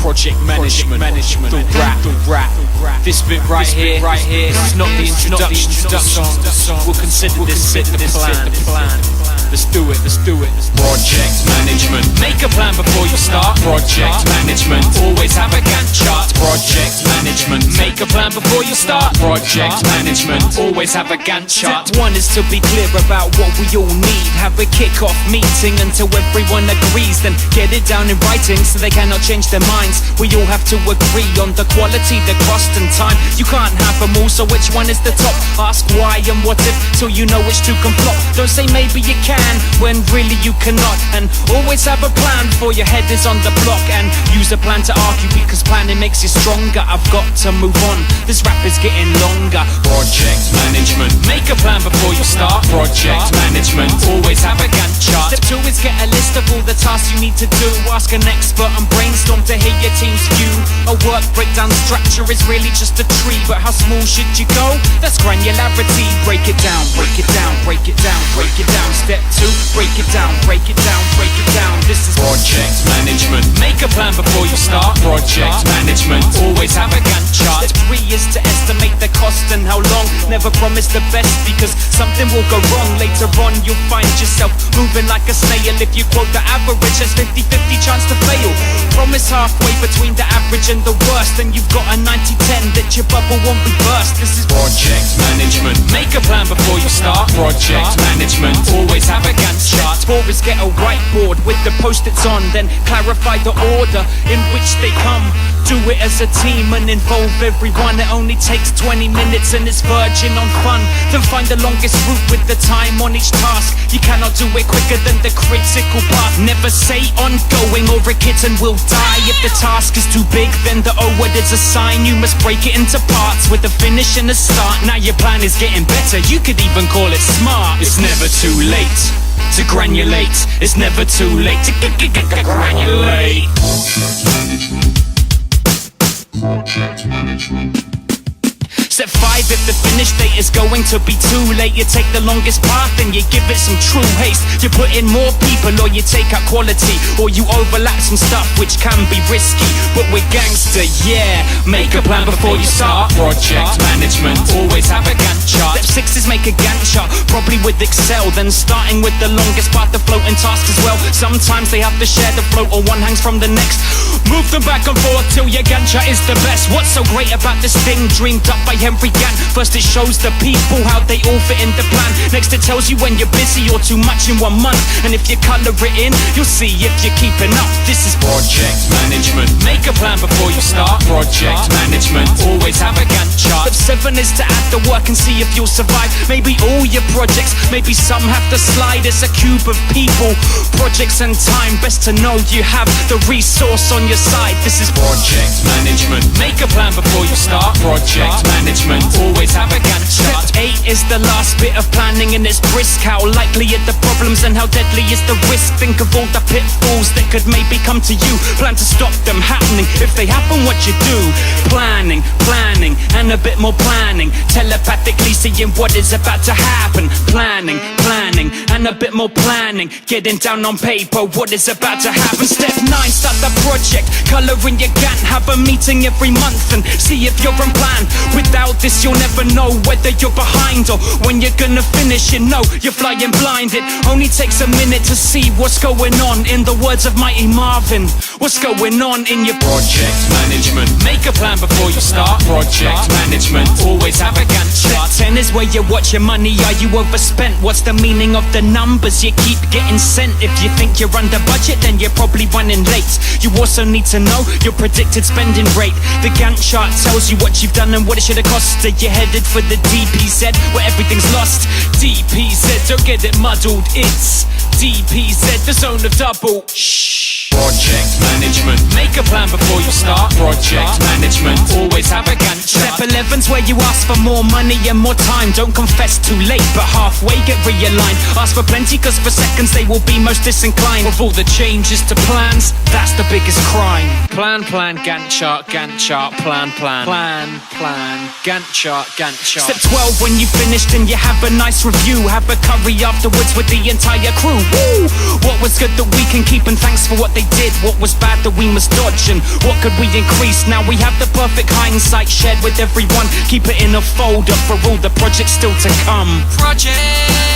project management, the rap. This bit right here, this is not the introduction to the song. We'll consider this the plan. Let's do it. Project management. Make a plan before you start. Project management. Always have a Gantt chart. Project management. Make a plan before you start. Project management. Always have a Gantt chart. Step 1 is to be clear about what we all need. Have a kick-off meeting until everyone agrees. Then get it down in writing so they cannot change their minds. We all have to agree on the quality, the cost and time. You can't have them all, so which one is the top? Ask why and what if till you know which two can flop. Don't say maybe you can when really you cannot. And always have a plan before your head is on the block. And use a plan to argue because planning makes you stronger. I've got to move on, this rap is getting longer. Project management. Make a plan before you start. Project management. Always have a Gantt chart. Step 2 is get a list of all the tasks you need to do. Ask an expert and brainstorm to hear your team's view. A work breakdown structure is really just a tree, but how small should you go? That's granularity. Break it down. Step 2, break it down. This is project management. Make a plan before you start. Project management. Always have a Gantt chart. Step 3 is to estimate the cost and how long. Never promise the best because something will go wrong. Later on you'll find yourself moving like a snail. If you quote the average, there's 50-50 chance to fail. Promise halfway between the average and the worst, and you've got a 90-10 that your bubble won't be burst. This is project management. Make a plan before you start. Project management. Always have a Gantt chart. 4 is get a whiteboard with the post-its on, then clarify the order in which they come. Do it as a team and involve everyone. It only takes 20 minutes and it's virgin on fun. Then find the longest route with the time on each task. You cannot do it quicker than the critical path. Never say ongoing or a kitten will die. If the task is too big, then the O word is a sign. You must break it into parts with a finish and a start. Now your plan is getting better, you could even call it smart. It's never too late to granulate. It's never too late to granulate. Project management. Step 5, if the finish date is going to be too late, you take the longest path and you give it some true haste. You put in more people or you take out quality, or you overlap some stuff which can be risky. But we're gangster, yeah. Make a plan before you start. Project management. Always have a Gantt chart. Step 6 is make a Gantt chart, probably with Excel. Then starting with the longest path, the floating task as well. Sometimes they have to share the float or one hangs from the next. Move them back and forth till your Gantt chart is the best. What's so great about this thing dreamed up by Henry Gantt? First it shows the people how they all fit in the plan. Next it tells you when you're busy or too much in 1 month. And if you colour it in, you'll see if you're keeping up. This is project management. Make a plan before you start. Project management. Always have a Gantt chart. Step 7 is to add the work and see if you'll survive. Maybe all your projects, maybe some have to slide. It's a cube of people, projects and time. Best to know you have the resource on your side. This is project management. Make a plan before you start. Project management. Always have a Gantt chart. Step 8 is the last bit of planning and it's brisk. How likely are the problems and how deadly is the risk? Think of all the pitfalls that could maybe come to you. Plan to stop them happening. If they happen, what you do? Planning, and a bit more planning. Telepathically seeing what is about to happen. Planning, and a bit more planning. Getting down on paper what is about to happen. Step 9, start the project. Colouring your Gantt. Have a meeting every month and see if you're on plan. Without this you'll never know whether you're behind or when you're gonna finish. You know you're flying blind. It only takes a minute to see what's going on. In the words of Mighty Marvin, what's going on in your project management? Make a plan before you start. Project management. Always have a Gantt chart. Step 10 is where you watch your money. Are you overspent? What's the meaning of the numbers you keep getting sent? If you think you're under budget, then you're probably running late. You also need to know your predicted spending rate. The Gantt chart tells you what you've done and what it should have cost. Are you headed for the DPZ where everything's lost? DPZ, don't get it muddled. It's DPZ, the zone of double. Shh. Project management. Make a plan before you start. Project management. Always have a Gantt chart. Step 11's where you ask for more money and more time. Don't confess too late, but halfway get realigned. Ask for plenty, cause for seconds they will be most disinclined. With all the changes to plans, that's the biggest crime. Plan, Gantt chart, plan, Gantt chart, Step 12, when you finished and you have a nice review, have a curry afterwards with the entire crew. Woo! What was good that we can keep, and thanks for what they did. What was bad that we must dodge, and what could we increase? Now we have the perfect hindsight shared with everyone. Keep it in a folder for all the projects still to come. Project